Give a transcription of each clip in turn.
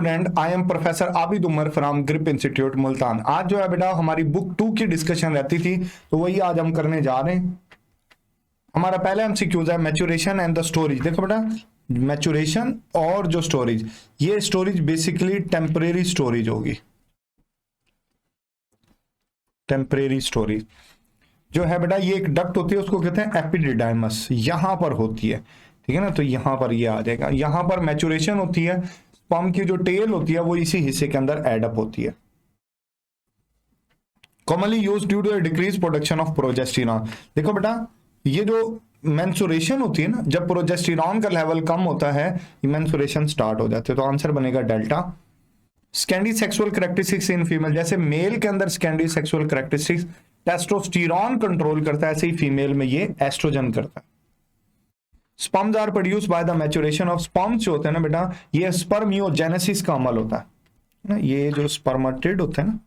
Student, I am professor Abid Umar from Grip Institute Multan. आज जो है बेटा हमारी बुक 2 की डिस्कशन रहती थी, तो वही आज हम करने जा रहे हैं। हमारा पहला एमसीक्यूज है मैच्योरेशन एंड द स्टोरेज। देखो बेटा, मैच्योरेशन और जो स्टोरेज, ये स्टोरेज बेसिकली टेम्परेरी स्टोरेज होगी। टेम्परेरी स्टोरेज जो है बेटा, ये एक डक्ट होती है, उसको कहते हैं एपिडिडाइमस, यहां पर होती है, ठीक है ना। तो यहां पर ये आ जाएगा, यहां पर मैच्योरेशन होती है, स्पर्म की जो टेल होती है वो इसी हिस्से के अंदर एड अप होती है। Commonly used due to decrease production of progesterone. देखो बेटा, ये जो मेंसुरेशन होती है ना, जब प्रोजेस्टेरॉन का लेवल कम होता है, मेंसुरेशन स्टार्ट हो जाते हैं। तो आंसर बनेगा delta. Secondary sexual characteristics in female, जैसे मेल के अंदर secondary sexual characteristics testosterone control करता है, ऐसे ही फीमेल में ये एस्ट्रोजन करता है। Sperms are produce by the maturation of sperms, जो होते हैं ना बेटा, ये स्पर्मियोजेनेसिस का अमल होता है ना। ये जो स्पर्मेटिड होते हैं ना,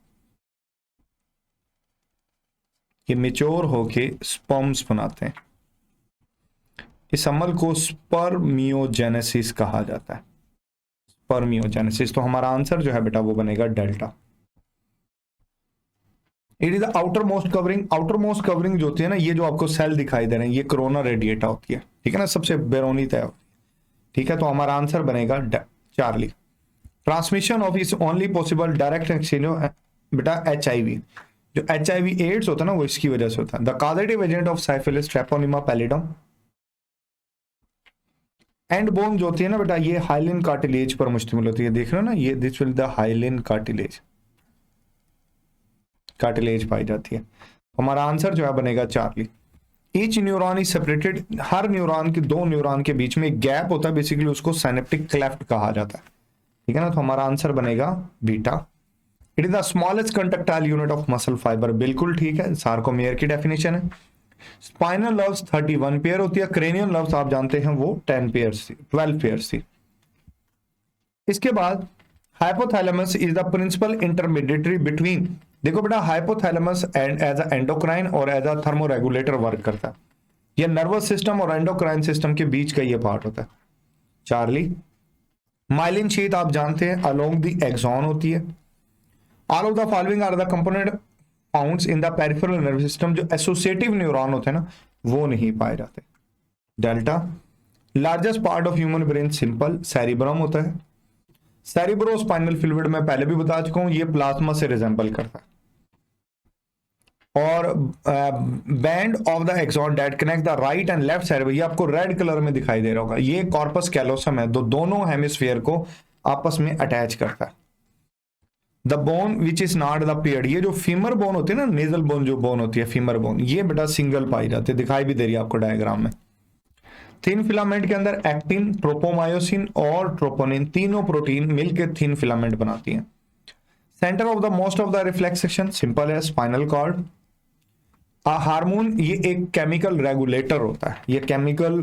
ये मेच्योर होके स्पर्म्स बनाते हैं, इस अमल को स्पर्मियोजेनेसिस कहा जाता है। स्पर्मियोजेनेसिस। तो हमारा आंसर जो है बेटा वो बनेगा delta. It is the outer most covering. Outer most covering जो होती है ना, ये जो आपको सेल दिखाई दे रहे हैं, ये कोरोना रेडिएटा होती है, ठीक है ना, सबसे बेरोनी तय होती है, ठीक है। तो हमारा आंसर बनेगा Charlie. Transmission of is only possible direct exchange बेटा HIV, जो HIV एड्स होता है ना, वो इसकी वजह से होता है। The causative agent of syphilis Treponema pallidum. And bone जो होती है ना बेटा, ये हाइलिन कार्टिलेज पर मुश्तमिल होती है, देख रहे हो ना, ये this will the hyaline cartilage पाई जाती है। हमारा आंसर जो है बनेगा Charlie. Each neuron is separated, हर न्यूरॉन के दो न्यूरॉन के बीच में एक गैप होता है, बेसिकली उसको सिनेप्टिक क्लेफ्ट कहा जाता है, ठीक है ना। तो हमारा आंसर बनेगा beta. It is the smallest contractile unit of muscle fibre, बिल्कुल ठीक है, सार्कोमेयर की डेफिनेशन है। स्पाइनल नर्व्स 31 पेयर होती है, क्रेनियल नर्व्स आप जानते हैं वो 12 पेयर्स थी। इसके बाद hypothalamus is the principal intermediatory between, देखो बेटा, hypothalamus and as a endocrine और एज अ थर्मोरेगुलेटर वर्क करता है। ये नर्वस सिस्टम और एंडोक्राइन सिस्टम के बीच का ये पार्ट होता है। चार्ली। माइलिन शीथ आप जानते हैं अलोंग द एक्सॉन होती है। All of the following are the component founds in the peripheral nervous system, जो एसोसिएटिव न्यूरॉन होते हैं ना, वो नहीं पाए जाते। Delta. Largest part of human brain simple cerebrum होता है। सेरिब्रोस्पाइनल फ्लूइड में पहले भी बता चुका हूं, ये प्लाज्मा से रिजेंबल करता है। और band of the axon that connect the right and left side, ये आपको रेड कलर में दिखाई दे रहा होगा, ये कॉर्पस कैलोसम है, दोनों हेमिस्फीयर को आपस में अटैच करता है। The bone which is not the paired, ये जो फीमर बोन होती है ना, नेजल बोन जो बोन होती है, फीमर बोन, ये बेटा सिंगल पाई जाती है, दिखाई भी दे रही है आपको डायग्राम में। थिन फिलामेंट के अंदर एक्टिन, ट्रोपोमायोसिन और ट्रोपोनिन, तीनों प्रोटीन मिलकर थिन फिलामेंट बनाती हैं। Centre of the most of the reflex section simple है, स्पाइनल कॉर्ड। हार्मोन, ये एक केमिकल रेगुलेटर होता है, ये केमिकल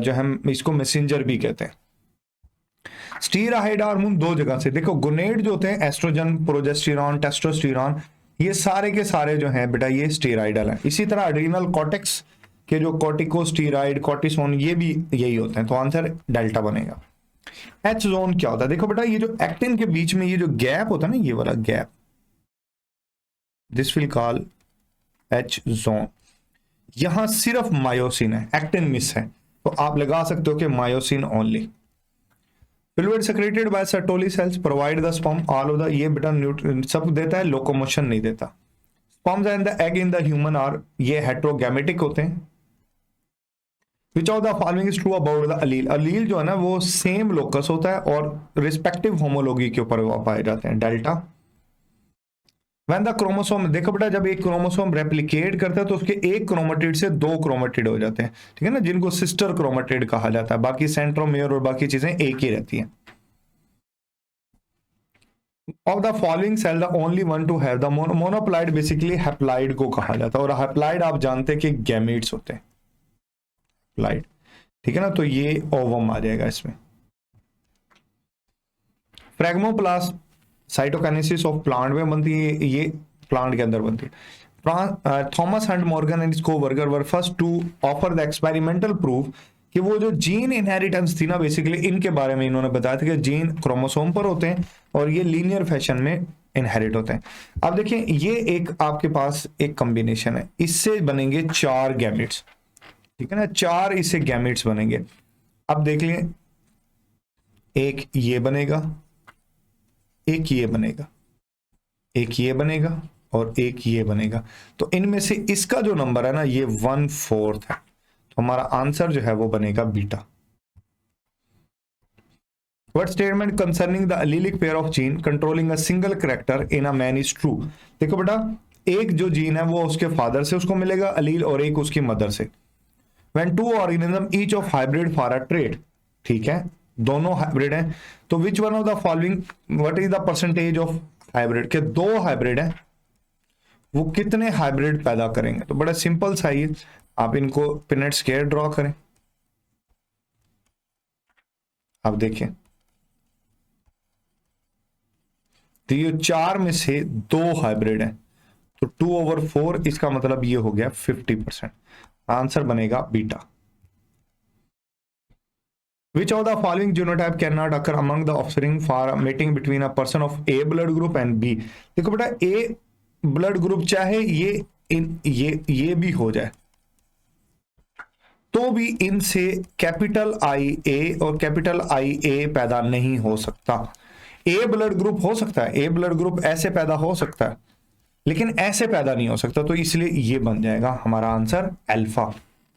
जो हम इसको मैसेंजर भी कहते हैं। स्टीरॉयड हार्मोन दो जगह से, देखो गोनेड जो होते हैं, एस्ट्रोजन, प्रोजेस्टेरॉन, टेस्टोस्टेरॉन, ये सारे के सारे जो हैं बेटा ये स्टीरॉयडल है। इसी तरह एड्रीनल कॉर्टेक्स के जो कॉर्टिकोस्टीराइड, कॉर्टिसोन, ये भी यही होते हैं। तो आंसर डेल्टा बनेगा। एच जोन क्या होता है, देखो बेटा, ये जो एक्टिन के बीच में ये जो गैप होता है ना, ये वाला gap, this will call H zone. यहां सिर्फ मायोसिन है, एक्टिन मिस है, तो आप लगा सकते हो कि myosin only. Fluid secreted by Sertoli cells provide the sperm all of the, ये बेटा न्यूट्रिएंट सब देता है, लोकोमोशन नहीं देता। Sperms and the egg in the human are, ये हेट्रोगैमेटिक होते हैं। Which of the following is true about the allele? allele जो है ना, वो सेम लोकस होता है और रिस्पेक्टिव होमोलॉगी के ऊपर वो पाए जाते हैं। डेल्टा। When the chromosome, देखो बेटा, जब एक क्रोमोसोम रेप्लिकेट करता है तो उसके एक क्रोमेटिड से दो क्रोमेटिड हो जाते हैं, ठीक है ना, जिनको सिस्टर क्रोमेटिड कहा जाता है। बाकी सेंट्रोमियर और बाकी चीजें एक ही रहती हैं। Of the following cell the only one to have the monoplide, basically haploid को कहा जाता है, और हैप्लाइड आप जानते हैं कि गैमीट्स होते हैं, लाइट, ठीक है ना। तो ये ओवम आ जाएगा इसमें। फ्रैगमोप्लास्ट साइटोकाइनेसिस ऑफ प्लांट में बनती है, ये प्लांट के अंदर बनती है। Thomas Hunt Morgan and his coworker were first to offer the experimental proof कि वो जो जीन इनहेरिटेंस थी ना, बेसिकली इनके बारे में इन्होंने बताया था कि जीन क्रोमोसोम पर होते हैं और ये लीनियर फैशन में इनहेरिट होते हैं। अब देखें, ये एक आपके पास एक कॉम्बिनेशन है, इससे बनेंगे 4 गैमेट्स, ठीक है ना, 4 इससे गैमेट्स बनेंगे। अब देख लें, एक ये बनेगा, एक ये बनेगा, एक ये बनेगा और एक ये बनेगा। तो इनमें से इसका जो नंबर है ना, ये 1/4 है। तो हमारा आंसर जो है वो बनेगा beta. What statement concerning the allelic pair of gene controlling a single character in a man is true? देखो बेटा, एक जो जीन है वो उसके फादर से उसको मिलेगा अलील, और एक उसकी मदर से। When two organism each of hybrid for a trait, ठीक है, दोनों हाइब्रिड हैं, तो which one of the following, what is the percentage of hybrid, के 2 हाइब्रिड हैं, वो कितने हाइब्रिड पैदा करेंगे? तो बड़ा सिंपल सा ही, आप इनको पिनेट स्क्वायर ड्रॉ करें। आप देखें, तो ये 4 में से 2 हाइब्रिड हैं, तो 2/4, इसका मतलब ये हो गया 50%। आंसर बनेगा beta. Which of the following genotype cannot occur among the offspring for mating between a person of A blood group and B? देखो बेटा, A ब्लड ग्रुप चाहे ये भी हो जाए, तो भी इनसे कैपिटल आई ए और कैपिटल आई ए पैदा नहीं हो सकता। ए ब्लड ग्रुप हो सकता है, ए ब्लड ग्रुप ऐसे पैदा हो सकता है, लेकिन ऐसे पैदा नहीं हो सकता, तो इसलिए ये बन जाएगा हमारा आंसर अल्फा।